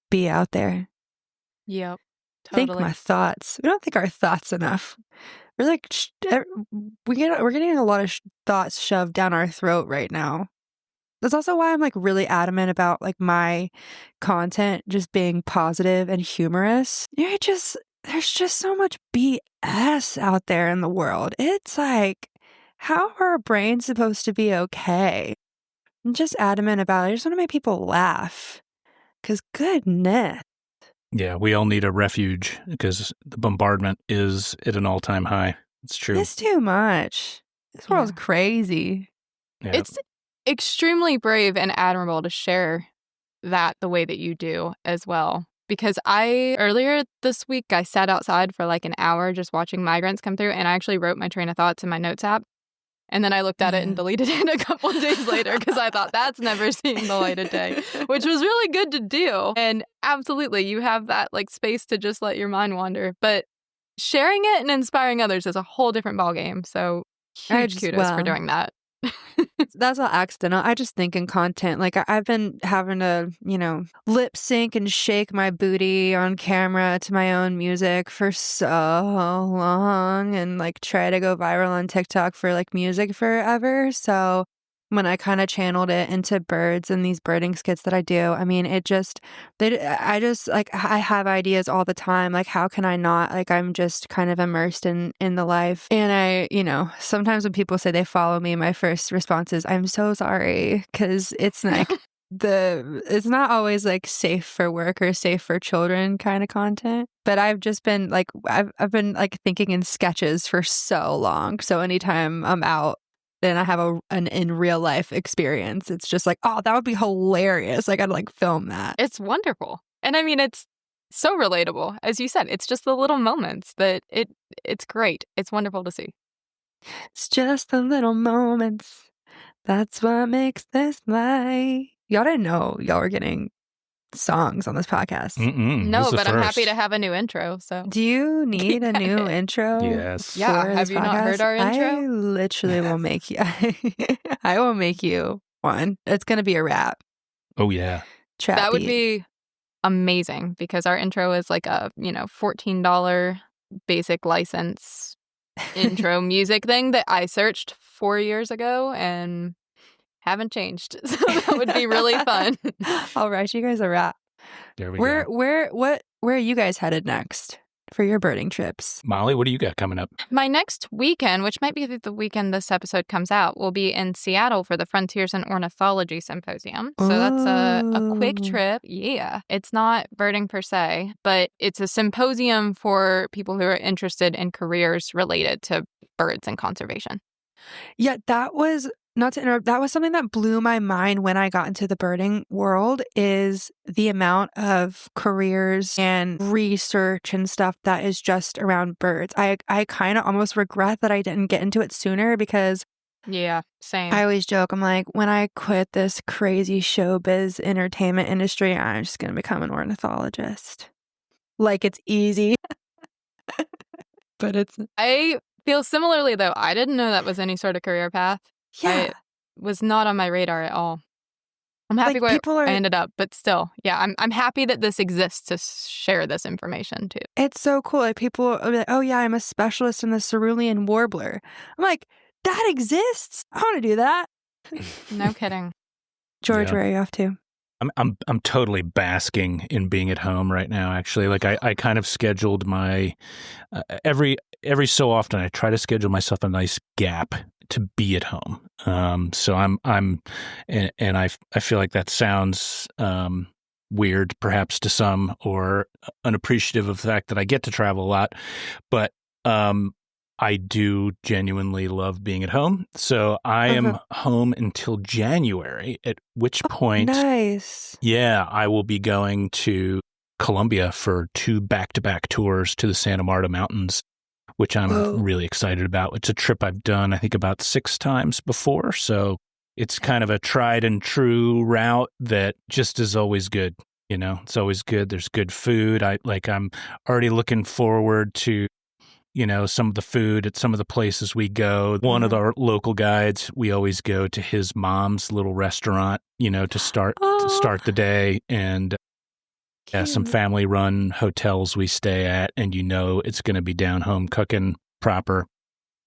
be out there. Yep. Totally. Think my thoughts. We don't think our thoughts enough. We're like we're getting a lot of thoughts shoved down our throat right now. That's also why I'm like really adamant about like my content just being positive and humorous. There's just so much BS out there in the world. It's like, how are our brains supposed to be okay? I'm just adamant about it. I just want to make people laugh. Because goodness. Yeah, we all need a refuge because the bombardment is at an all-time high. It's true. It's too much. This world's crazy. Yeah. It's extremely brave and admirable to share that the way that you do as well. Because earlier this week, I sat outside for like an hour just watching migrants come through, and I actually wrote my train of thoughts in my notes app. And then I looked at it and deleted it a couple of days later because I thought that's never seen the light of day, which was really good to do. And absolutely, you have that like space to just let your mind wander. But sharing it and inspiring others is a whole different ballgame. So huge kudos for doing that. that's all accidental. I just think in content. Like I've been having to, lip sync and shake my booty on camera to my own music for so long, and like try to go viral on TikTok for like music forever. So when I kind of channeled it into birds and these birding skits that I do, I mean, I just like, I have ideas all the time. Like, how can I not? Like, I'm just kind of immersed in the life. And sometimes when people say they follow me, my first response is, I'm so sorry. 'Cause it's like, it's not always like safe for work or safe for children kind of content. But I've just been like, I've been like thinking in sketches for so long. So anytime I'm out, then I have an in real life experience, it's just like, oh, that would be hilarious. I gotta like film that. It's wonderful. And I mean, it's so relatable. As you said, it's just the little moments that it's great. It's wonderful to see. It's just the little moments. That's what makes this life. Y'all didn't know y'all were getting songs on this podcast. No, but I'm happy to have a new intro. So, do you need a new intro? Yes. Yeah. Have you not heard our intro? I literally will make you. I will make you one. It's gonna be a rap. Oh yeah. Trap that would beat. be amazing because our intro is like a $14 basic license intro music thing that I searched 4 years ago and haven't changed. So that would be really fun. I'll write you guys a rap. There we go. Where are you guys headed next for your birding trips? Molly, what do you got coming up? My next weekend, which might be the weekend this episode comes out, will be in Seattle for the Frontiers in Ornithology Symposium. So that's a quick trip. Yeah. It's not birding per se, but it's a symposium for people who are interested in careers related to birds and conservation. Yeah, that was, not to interrupt, that was something that blew my mind when I got into the birding world, is the amount of careers and research and stuff that is just around birds. I kind of almost regret that I didn't get into it sooner, because yeah, same. I always joke, I'm like, when I quit this crazy showbiz entertainment industry, I'm just going to become an ornithologist. Like, it's easy. But it's... I feel similarly, though. I didn't know that was any sort of career path. Yeah. It was not on my radar at all. I'm happy where I ended up, but still, yeah, I'm happy that this exists to share this information too. It's so cool. Like, people are like, oh yeah, I'm a specialist in the cerulean warbler. I'm like, that exists? I want to do that. No kidding. George, where are you off to? I'm totally basking in being at home right now. Actually, like I kind of scheduled my every so often I try to schedule myself a nice gap to be at home. So I feel like that sounds weird perhaps to some, or unappreciative of the fact that I get to travel a lot, but I do genuinely love being at home. So I am home until January, at which point, nice. Yeah, I will be going to Colombia for 2 back-to-back tours to the Santa Marta Mountains, which I'm really excited about. It's a trip I've done, I think, about 6 times before. So it's kind of a tried and true route that just is always good. It's always good. There's good food. I'm already looking forward to some of the food at some of the places we go. One of our local guides, we always go to his mom's little restaurant, to start the day. And some family run hotels we stay at, and it's going to be down home cooking proper.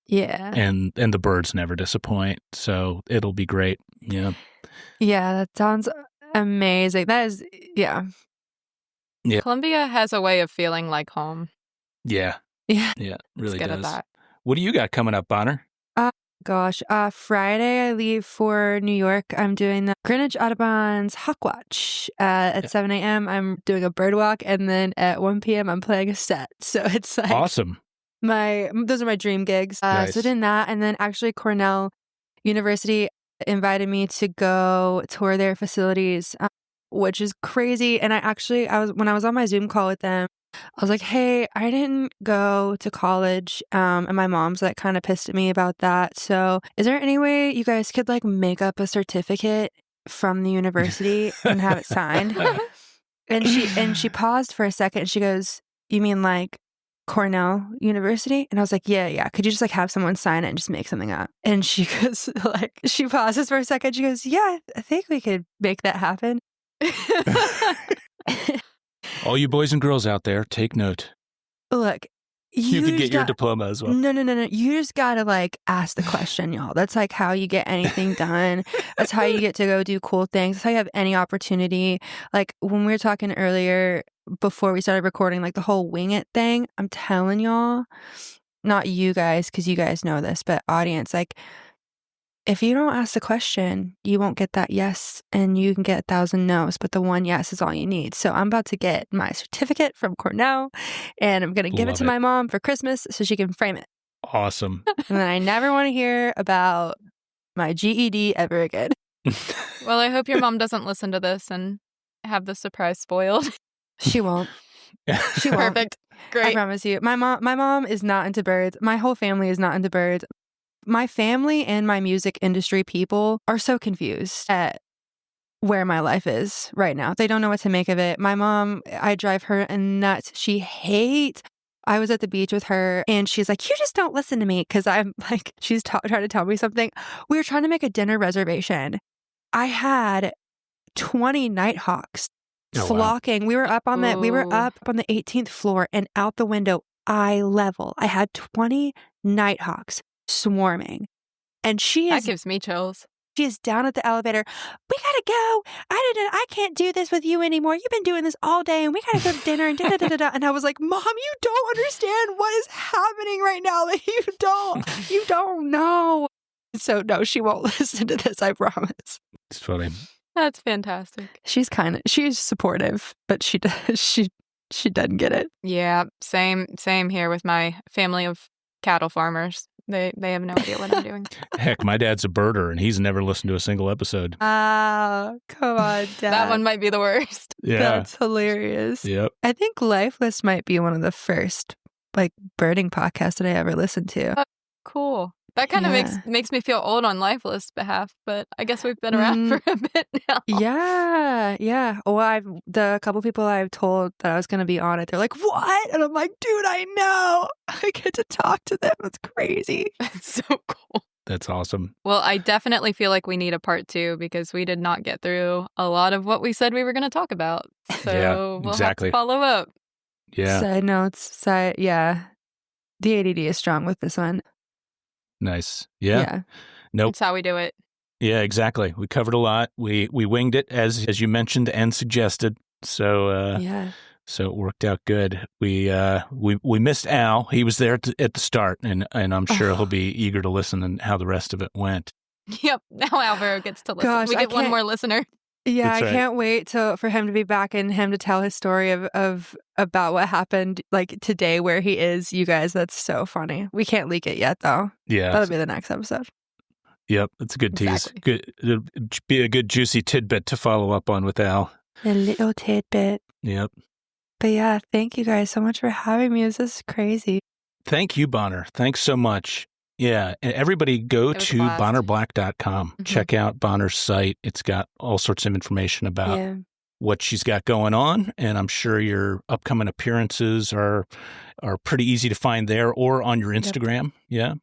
Yeah. And the birds never disappoint. So it'll be great. Yeah. Yeah, that sounds amazing. That is, yeah. Yeah. Colombia has a way of feeling like home. Yeah. Yeah. Yeah, really does. At that. What do you got coming up, Bonner? Gosh, Friday I leave for New York. I'm doing the Greenwich Audubon's Hawk Watch at 7 a.m. I'm doing a bird walk, and then at 1 p.m. I'm playing a set. So it's like awesome. Those are my dream gigs. Nice. So doing that, and then actually Cornell University invited me to go tour their facilities, which is crazy. And when I was on my Zoom call with them, I was like, hey, I didn't go to college, and my mom's like kind of pissed at me about that. So is there any way you guys could like make up a certificate from the university and have it signed? And she paused for a second, and she goes, you mean like Cornell University? And I was like, yeah. Could you just like have someone sign it and just make something up? And she goes, like, she pauses for a second. She goes, yeah, I think we could make that happen. All you boys and girls out there, take note. Look, you could get your diploma as well. No. You just gotta like ask the question, y'all. That's like how you get anything done. That's how you get to go do cool things. That's how you have any opportunity. Like when we were talking earlier before we started recording, like the whole wing it thing, I'm telling y'all, not you guys, because you guys know this, but audience, like if you don't ask the question, you won't get that yes, and you can get 1,000 no's, but the one yes is all you need. So I'm about to get my certificate from Cornell, and I'm going to give it to my mom for Christmas so she can frame it. Awesome. And then I never want to hear about my GED ever again. Well, I hope your mom doesn't listen to this and have the surprise spoiled. She won't. She won't. Perfect. Great. I promise you. My mom is not into birds. My whole family is not into birds. My family and my music industry people are so confused at where my life is right now. They don't know what to make of it. My mom, I drive her nuts. She hates. I was at the beach with her and she's like, you just don't listen to me. Cause I'm like, she's trying to tell me something. We were trying to make a dinner reservation. I had 20 nighthawks flocking. Wow. We were up on the 18th floor and out the window, eye level. I had 20 nighthawks swarming. And that gives me chills. She is down at the elevator. We gotta go. I can't do this with you anymore. You've been doing this all day and we gotta go to dinner and da-da-da-da-da. And I was like, Mom, you don't understand what is happening right now. That you don't know. So no, she won't listen to this, I promise. It's funny. That's fantastic. She's supportive, but she doesn't get it. Yeah, same here with my family of cattle farmers. They have no idea what I'm doing. Heck, my dad's a birder, and he's never listened to a single episode. Oh, come on, Dad. That one might be the worst. Yeah. That's hilarious. Yep. I think Lifeless might be one of the first, like, birding podcasts that I ever listened to. Cool. That kind of makes me feel old on Lifeless' behalf, but I guess we've been around for a bit now. Yeah. Well, the couple people I've told that I was going to be on it, they're like, what? And I'm like, dude, I know. I get to talk to them. It's crazy. It's so cool. That's awesome. Well, I definitely feel like we need a part 2 because we did not get through a lot of what we said we were going to talk about. So we'll have to follow up. Yeah. Side notes. Yeah. The ADD is strong with this one. Nice. Yeah. Nope. That's how we do it. Yeah, exactly. We covered a lot. We winged it as you mentioned and suggested. So so it worked out good. We missed Al. He was there at the start, and I'm sure he'll be eager to listen and how the rest of it went. Yep. Now Alvaro gets to listen. Gosh, we get one more listener. Yeah, That's right. I can't wait for him to be back and him to tell his story of about what happened like today where he is. You guys, that's so funny. We can't leak it yet though. Yeah. That'll be the next episode. Yep, it's a good tease. Exactly. Good, it'll be a good juicy tidbit to follow up on with Al. A little tidbit. Yep. But yeah, thank you guys so much for having me. This is crazy. Thank you, Bonner. Thanks so much. Yeah, and everybody go to bonnerblack.com. Mm-hmm. Check out Bonner's site. It's got all sorts of information about what she's got going on, and I'm sure your upcoming appearances are pretty easy to find there or on your Instagram. Yep. Yeah.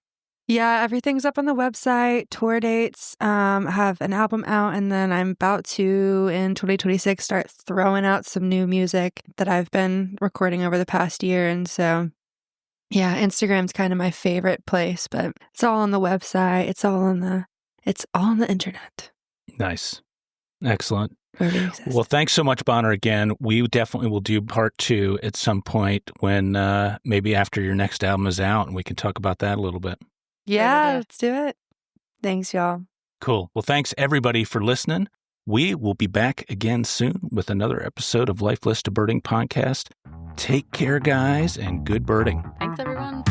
Yeah, everything's up on the website. Tour dates, have an album out, and then I'm about to, in 2026, start throwing out some new music that I've been recording over the past year, and so... yeah, Instagram's kind of my favorite place, but it's all on the website. It's all on the internet. Nice. Excellent. Well, thanks so much, Bonner, again. We definitely will do part 2 at some point when maybe after your next album is out, and we can talk about that a little bit. Yeah, let's do it. Thanks, y'all. Cool. Well, thanks, everybody, for listening. We will be back again soon with another episode of Lifeless to Birding Podcast. Take care, guys, and good birding. Thanks, everyone.